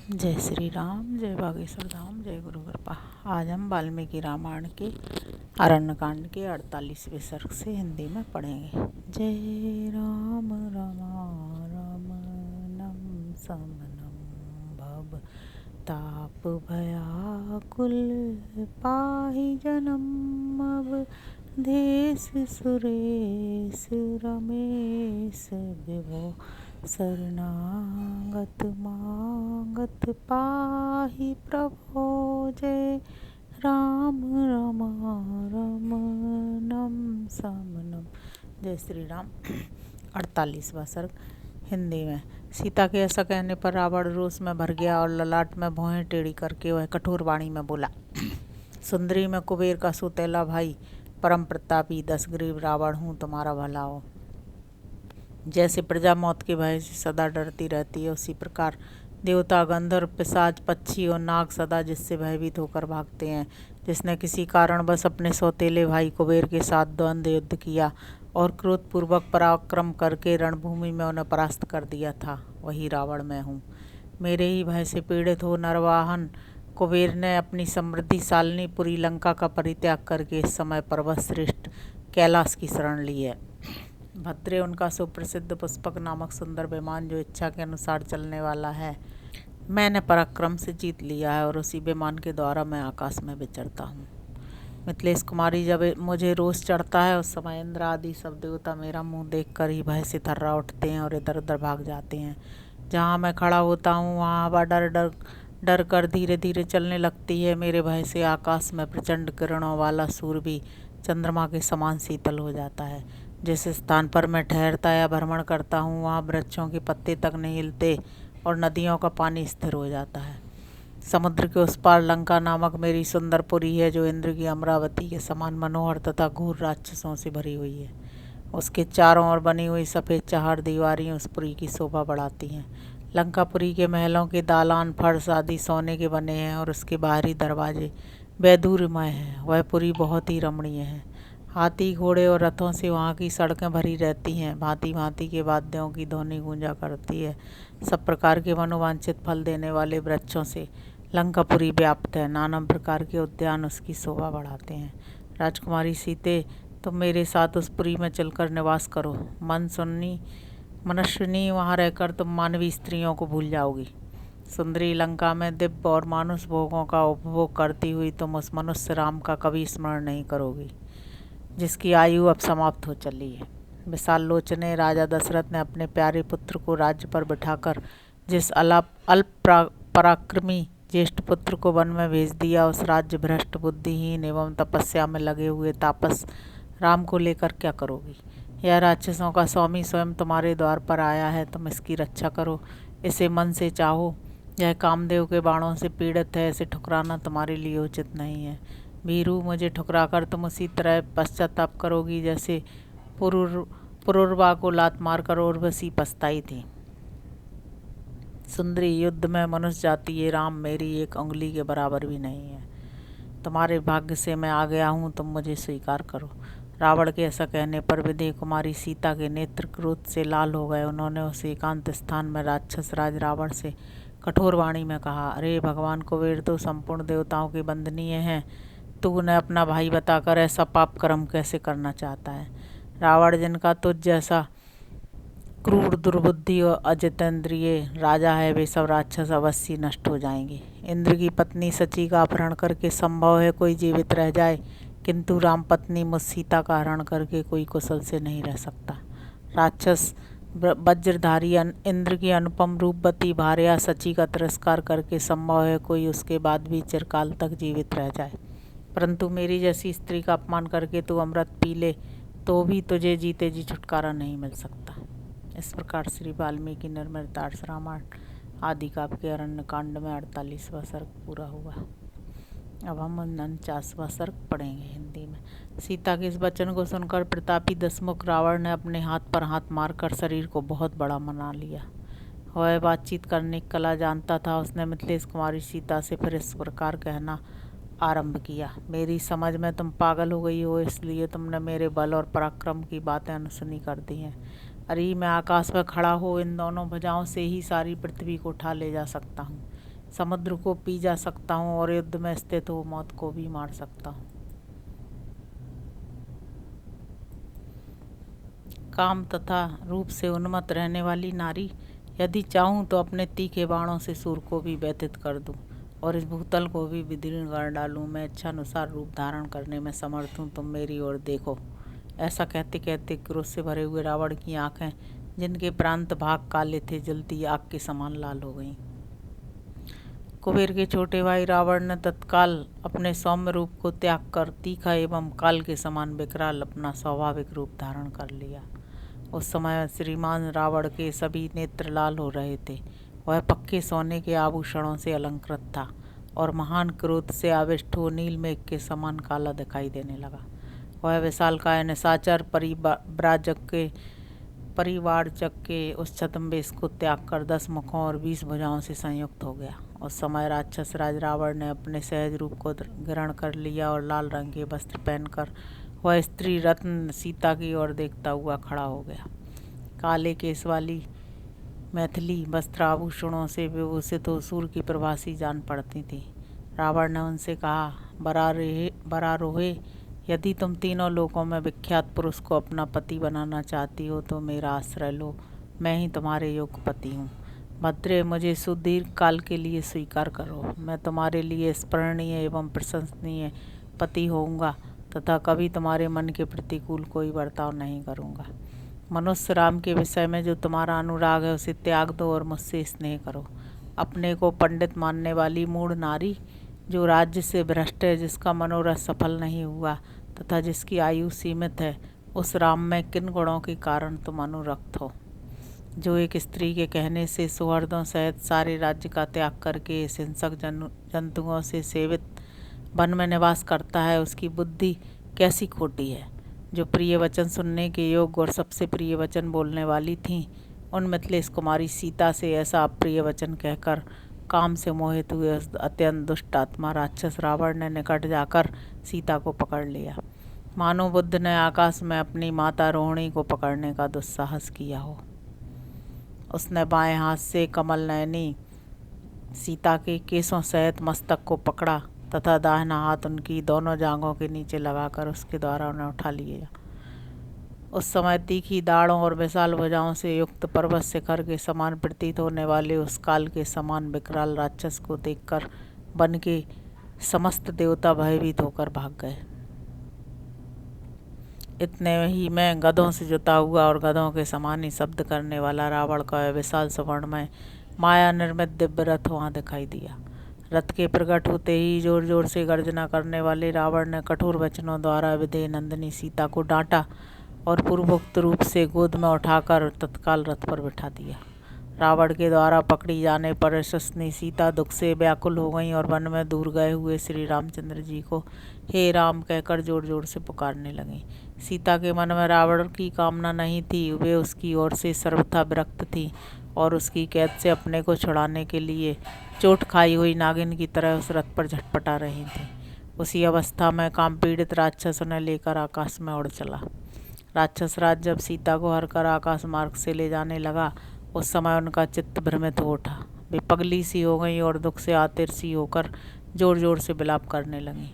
जय श्री राम, जय बागेश्वर धाम, जय गुरु कृपा। आज हम वाल्मीकि रामायण के अरण्यकांड के 48वें सर्ग से हिंदी में पढ़ेंगे। जय राम रमारमणं समनं भव ताप भयाकुल पाहि जनम अवधेश सुरेश रमेश विभो शरणागत मागत पाहि प्रभो। जय राम रमारमणं समनम। जय श्री राम। 48वां सर्ग हिंदी में। सीता के ऐसा कहने पर रावण रोष में भर गया और ललाट में भौहें टेढ़ी करके वह कठोर वाणी में बोला। सुंदरी में कुबेर का सौतेला भाई परम प्रतापी दशग्रीव रावण हूँ, तुम्हारा भला हो। जैसे प्रजा मौत के भय से सदा डरती रहती है, उसी प्रकार देवता, गंधर्व, पिशाच, पक्षी और नाग सदा जिससे भयभीत होकर भागते हैं। जिसने किसी कारण बस अपने सौतेले भाई कुबेर के साथ द्वंद्व युद्ध किया और क्रोधपूर्वक पराक्रम करके रणभूमि में उन्हें परास्त कर दिया था, वही रावण मैं हूँ। मेरे ही भय से पीड़ित हो नरवाहन कुबेर ने अपनी समृद्धिशालिनी पुरी लंका का परित्याग करके इस समय पर्वतश्रेष्ठ कैलाश की शरण ली है। भद्रे उनका सुप्रसिद्ध पुष्पक नामक सुंदर विमान जो इच्छा के अनुसार चलने वाला है, मैंने पराक्रम से जीत लिया है और उसी विमान के द्वारा मैं आकाश में विचरता हूँ। मिथिलेश कुमारी, जब मुझे रोष चढ़ता है उस समय इंद्र आदि सब देवता मेरा मुंह देखकर ही भय से थर्रा उठते हैं और इधर उधर भाग जाते हैं। जहाँ मैं खड़ा होता हूँ वहाँ हवा डर डर डर कर धीरे धीरे चलने लगती है। मेरे भय से आकाश में प्रचंड किरणों वाला सूर्य भी चंद्रमा के समान शीतल हो जाता है। जिस स्थान पर मैं ठहरता या भ्रमण करता हूँ वहाँ वृक्षों के पत्ते तक नहीं हिलते और नदियों का पानी स्थिर हो जाता है। समुद्र के उस पार लंका नामक मेरी सुंदर पुरी है, जो इंद्र की अमरावती के समान मनोहर तथा घोर राक्षसों से भरी हुई है। उसके चारों ओर बनी हुई सफ़ेद चहार दीवारें उस पुरी की शोभा बढ़ाती हैं। लंकापुरी के महलों के दालान फर्श आदि सोने के बने हैं और उसके बाहरी दरवाजे वैदूर्यमय हैं। वह पुरी बहुत ही रमणीय है। हाथी, घोड़े और रथों से वहाँ की सड़कें भरी रहती हैं। भांति भांति के वाद्यों की ध्वनि गूंजा करती है। सब प्रकार के मनोवांछित फल देने वाले वृक्षों से लंकापुरी व्याप्त है। नाना प्रकार के उद्यान उसकी शोभा बढ़ाते हैं। राजकुमारी सीते, तुम मेरे साथ उस पुरी में चलकर निवास करो। मनुष्यनी वहाँ रहकर तुम मानवी स्त्रियों को भूल जाओगी। सुंदरी लंका में दिव्य और मानुष भोगों का उपभोग करती हुई तुम उस मनुष्य राम का कभी स्मरण नहीं करोगी, जिसकी आयु अब समाप्त हो चली है। विशाल लोचने राजा दशरथ ने अपने प्यारे पुत्र को राज्य पर बिठाकर जिस अल्प पराक्रमी ज्येष्ठ पुत्र को वन में भेज दिया, उस राज्य भ्रष्ट, बुद्धिहीन एवं तपस्या में लगे हुए तापस राम को लेकर क्या करोगी? यह राक्षसों का स्वामी स्वयं तुम्हारे द्वार पर आया है, तुम इसकी रक्षा करो, इसे मन से चाहो। यह कामदेव के बाणों से पीड़ित है, इसे ठुकराना तुम्हारे लिए उचित नहीं है। वीरू, मुझे ठुकराकर तुम उसी तरह पश्चाताप करोगी जैसे पुरुरवा को लात मारकर उर्वशी पछताई थी। सुंदरी, युद्ध में मनुष्य जाति ये राम मेरी एक उंगली के बराबर भी नहीं है। तुम्हारे भाग्य से मैं आ गया हूँ, तुम मुझे स्वीकार करो। रावण के ऐसा कहने पर विदेह कुमारी सीता के नेत्र क्रोध से लाल हो गए। उन्होंने उस एकांत स्थान में राक्षस राज रावण से कठोर वाणी में कहा, अरे भगवान कुबेर तो संपूर्ण देवताओं के वंदनीय हैं, तू उन्हें अपना भाई बताकर ऐसा पाप कर्म कैसे करना चाहता है? रावण, जिनका तुझ जैसा क्रूर, दुर्बुद्धि और अजितेंद्रिय राजा है, वे सब राक्षस अवश्य नष्ट हो जाएंगे। इंद्र की पत्नी सची का अपहरण करके संभव है कोई जीवित रह जाए, किंतु राम पत्नी मुझ सीता का हरण करके कोई कुशल से नहीं रह सकता। राक्षस वज्रधारी इंद्र की अनुपम रूपवती भार्या सची का तिरस्कार करके संभव है कोई उसके बाद भी चिरकाल तक जीवित रह जाए, परंतु मेरी जैसी स्त्री का अपमान करके तू अमृत पी ले तो भी तुझे जीते जी छुटकारा नहीं मिल सकता। इस प्रकार श्री वाल्मीकि निर्मृतार्ष रामायण आदि काव्य के अरण्य कांड में 48वां सर्ग पूरा हुआ। अब हम 49वां सर्ग पढ़ेंगे हिंदी में। सीता के इस वचन को सुनकर प्रतापी दशमुख रावण ने अपने हाथ पर हाथ मारकर शरीर को बहुत बड़ा मना लिया। वह बातचीत करने की कला जानता था। उसने मिथिलेश कुमारी सीता से फिर इस प्रकार कहना आरंभ किया, मेरी समझ में तुम पागल हो गई हो, इसलिए तुमने मेरे बल और पराक्रम की बातें अनसुनी कर दी हैं। अरे, मैं आकाश में खड़ा हो इन दोनों भुजाओं से ही सारी पृथ्वी को उठा ले जा सकता हूँ। समुद्र को पी जा सकता हूँ और युद्ध में स्थित हो मौत को भी मार सकता हूँ। काम तथा रूप से उन्मत्त रहने वाली नारी, यदि चाहूँ तो अपने तीखे बाणों से सूर को भी व्यथित कर दूँ और इस भूतल को भी विदीर्ण कर डालूँ। मैं इच्छानुसार रूप धारण करने में समर्थ हूँ, तुम मेरी ओर देखो। ऐसा कहते कहते क्रोध से भरे हुए रावण की आंखें, जिनके प्रांत भाग काले थे, जलती आग के समान लाल हो गईं। कुबेर के छोटे भाई रावण ने तत्काल अपने सौम्य रूप को त्याग कर तीखा एवं काल के समान विकराल अपना स्वाभाविक रूप धारण कर लिया। उस समय श्रीमान रावण के सभी नेत्र लाल हो रहे थे। वह पक्के सोने के आभूषणों से अलंकृत था और महान क्रोध से आविष्ट हो नील मेघ के समान काला दिखाई देने लगा। वह विशालकाय निशाचर परिवारचक के उस छद्मवेश को त्याग कर 10 मुखों और 20 भुजाओं से संयुक्त हो गया। उस समय राक्षस राज रावण ने अपने सहज रूप को ग्रहण कर लिया और लाल रंग के वस्त्र पहनकर वह स्त्री रत्न सीता की ओर देखता हुआ खड़ा हो गया। काले केस वाली मैथिली वस्त्र आभूषणों से विभूषित हो सूर्य की प्रभासी जान पड़ती थी। रावण ने उनसे कहा, बरारोहे, यदि तुम तीनों लोकों में विख्यात पुरुष को अपना पति बनाना चाहती हो तो मेरा आश्रय लो, मैं ही तुम्हारे योग्य पति हूँ। भद्रे, मुझे सुदीर्घ काल के लिए स्वीकार करो। मैं तुम्हारे लिए स्मरणीय एवं प्रशंसनीय पति होऊंगा तथा कभी तुम्हारे मन के प्रतिकूल कोई बर्ताव नहीं करूँगा। मनुष्य राम के विषय में जो तुम्हारा अनुराग है उसे त्याग दो और मुझसे स्नेह करो। अपने को पंडित मानने वाली मूढ़ नारी, जो राज्य से भ्रष्ट है, जिसका मनोरथ सफल नहीं हुआ तथा जिसकी आयु सीमित है, उस राम में किन गुणों के कारण तुम अनुरक्त हो? जो एक स्त्री के कहने से सौहार्दों सहित सारे राज्य का त्याग करके इस हिंसक जंतुओं से सेवित वन में निवास करता है, उसकी बुद्धि कैसी खोटी है। जो प्रिय वचन सुनने के योग्य और सबसे प्रिय वचन बोलने वाली थीं, उन मिथिलेश कुमारी सीता से ऐसा अप्रिय वचन कहकर काम से मोहित हुए उस अत्यंत दुष्ट आत्मा राक्षस रावण ने निकट जाकर सीता को पकड़ लिया, मानो बुद्ध ने आकाश में अपनी माता रोहिणी को पकड़ने का दुस्साहस किया हो। उसने बाएं हाथ से कमल नयनी सीता के केसों सहित मस्तक को पकड़ा तथा दाहिना हाथ उनकी दोनों जांघों के नीचे लगाकर उसके द्वारा उन्हें उठा लिया। उस समय तीखी दाढ़ों और विशाल भुजाओं से युक्त पर्वत शिखर के समान प्रतीत होने वाले उस काल के समान विकराल राक्षस को देखकर वन के समस्त देवता भयभीत होकर भाग गए। इतने ही में गधों से जुता हुआ और गधों के समान ही शब्द करने वाला रावण का विशाल सुवर्णमय माया निर्मित दिव्य रथ वहाँ दिखाई दिया। रथ के प्रकट होते ही जोर जोर से गर्जना करने वाले रावण ने कठोर वचनों द्वारा विदेह नंदिनी सीता को डांटा और पूर्वोक्त रूप से गोद में उठाकर तत्काल रथ पर बिठा दिया। रावण के द्वारा पकड़ी जाने पर यशस्वी सीता दुख से व्याकुल हो गई और वन में दूर गए हुए श्री रामचंद्र जी को हे राम कहकर जोर जोर से पुकारने लगी। सीता के मन में रावण की कामना नहीं थी, वे उसकी ओर से सर्वथा विरक्त थी और उसकी कैद से अपने को छुड़ाने के लिए चोट खाई हुई नागिन की तरह उस रथ पर झटपटा रही थी। उसी अवस्था में काम पीड़ित राक्षस उन्हें लेकर आकाश में उड़ चला। राक्षस राज जब सीता को हरकर आकाश मार्ग से ले जाने लगा, उस समय उनका चित्त भ्रमित हो उठा। वे पगली सी हो गई और दुख से आतिर सी होकर जोर जोर से विलाप करने लगी।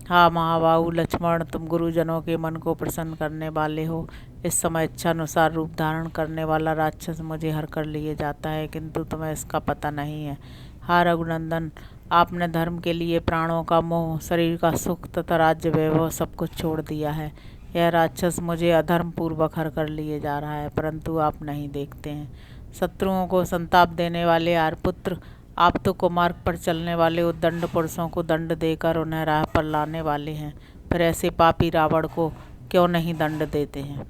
हाँ महाबाहु लक्ष्मण, तुम गुरुजनों के मन को प्रसन्न करने वाले हो। इस समय इच्छानुसार रूप धारण करने वाला राक्षस मुझे हर कर लिए जाता है, किंतु तुम्हें इसका पता नहीं है। हाँ रघुनंदन, आपने धर्म के लिए प्राणों का मोह, शरीर का सुख तथा राज्य वैभव सब कुछ छोड़ दिया है। यह राक्षस मुझे अधर्म पूर्वक हर कर लिए जा रहा है, परंतु आप नहीं देखते हैं। शत्रुओं को संताप देने वाले आर्यपुत्र, आप तो कुमार्ग पर चलने वाले उद्दंड पुरुषों को दंड देकर उन्हें राह पर लाने वाले हैं, फिर ऐसे पापी रावण को क्यों नहीं दंड देते हैं।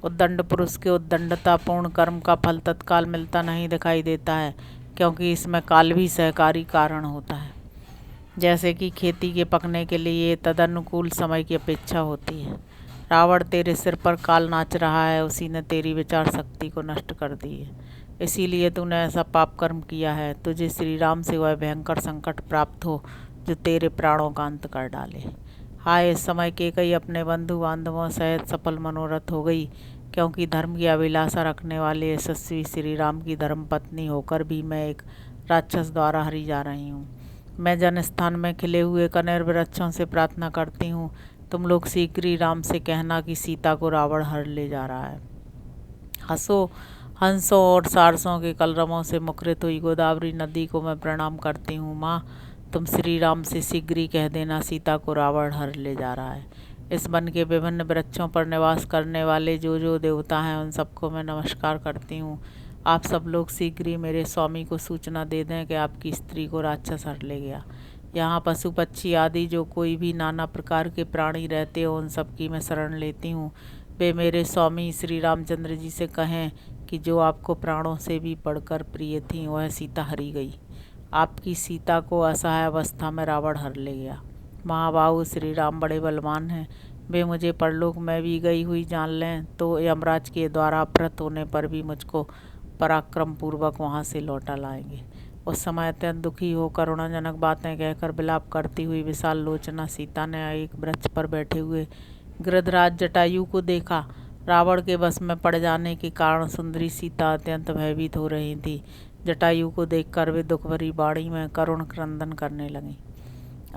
उद्दंड पुरुष के उद्दंडतापूर्ण कर्म का फल तत्काल मिलता नहीं दिखाई देता है, क्योंकि इसमें काल भी सहकारी कारण होता है। जैसे कि खेती के पकने के लिए तदनुकूल समय की अपेक्षा होती है। रावण, तेरे सिर पर काल नाच रहा है, उसी ने तेरी विचार शक्ति को नष्ट कर दी है, इसीलिए तूने ऐसा पाप कर्म किया है। तुझे श्री राम से वह भयंकर संकट प्राप्त हो जो तेरे प्राणों का अंत कर डाले। हाय, इस समय केकई अपने बंधु बांधवों सहित सफल मनोरथ हो गई, क्योंकि धर्म की अभिलाषा रखने वाले यशस्वी श्री राम की धर्म पत्नी होकर भी मैं एक राक्षस द्वारा हरी जा रही हूँ। मैं जन स्थान में खिले हुए कनेर वृक्षों से प्रार्थना करती हूँ, तुम लोग शीघ्र ही राम से कहना कि सीता को रावण हर ले जा रहा है। हंसों और सारसों के कलरवों से मुखरित हुई गोदावरी नदी को मैं प्रणाम करती हूँ। माँ, तुम श्री राम से शीघ्र ही कह देना सीता को रावण हर ले जा रहा है। इस वन के विभिन्न वृक्षों पर निवास करने वाले जो देवता हैं उन सबको मैं नमस्कार करती हूँ। आप सब लोग शीघ्र ही मेरे स्वामी को सूचना दे दें कि आपकी स्त्री को राक्षस हर ले गया। यहाँ पशु पक्षी आदि जो कोई भी नाना प्रकार के प्राणी रहते हो उन सब की मैं शरण लेती हूँ। वे मेरे स्वामी श्री रामचंद्र जी से कहें कि जो आपको प्राणों से भी बढ़कर प्रिय थी वह सीता हरी गई। आपकी सीता को असहाय अवस्था में रावण हर ले गया। महाबाहु श्री राम बड़े बलवान हैं, वे मुझे परलोक में भी गई हुई जान लें तो यमराज के द्वारा अपहृत होने पर भी मुझको पराक्रम पूर्वक वहाँ से लौटा लाएंगे। उस समय अत्यंत दुखी हो करुणाजनक बातें कहकर विलाप करती हुई विशाल लोचना सीता ने एक वृक्ष पर बैठे हुए गृधराज जटायु को देखा। रावण के वश में पड़ जाने के कारण सुंदरी सीता अत्यंत भयभीत हो रही थी। जटायु को देखकर वे दुख भरी वाणी में करुण क्रंदन करने लगी।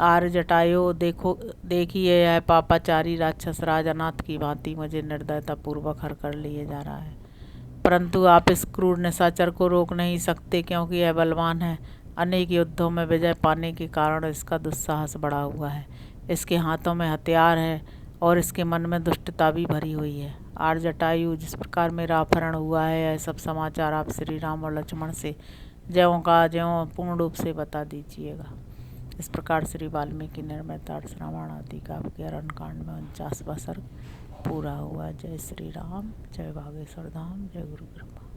आर्य जटायु, देखिए यह पापाचारी राक्षस राज अनाथ की भांति मुझे निर्दयता पूर्वक हर कर लिए जा रहा है, परंतु आप इस क्रूर निशाचर को रोक नहीं सकते क्योंकि यह बलवान है। अनेक युद्धों में विजय पाने के कारण इसका दुस्साहस बढ़ा हुआ है। इसके हाथों में हथियार है और इसके मन में दुष्टता भी भरी हुई है। आर्य जटायु, जिस प्रकार मेरा अपहरण हुआ है यह सब समाचार आप श्री राम और लक्ष्मण से ज्यों का ज्यों पूर्ण रूप से बता दीजिएगा। इस प्रकार श्री वाल्मीकि निर्मित रामायण आदि काव्य के अरण्यकांड में 49वां सर्ग पूरा हुआ। जय श्री राम, जय बागेश्वर धाम, जय गुरु कृपा।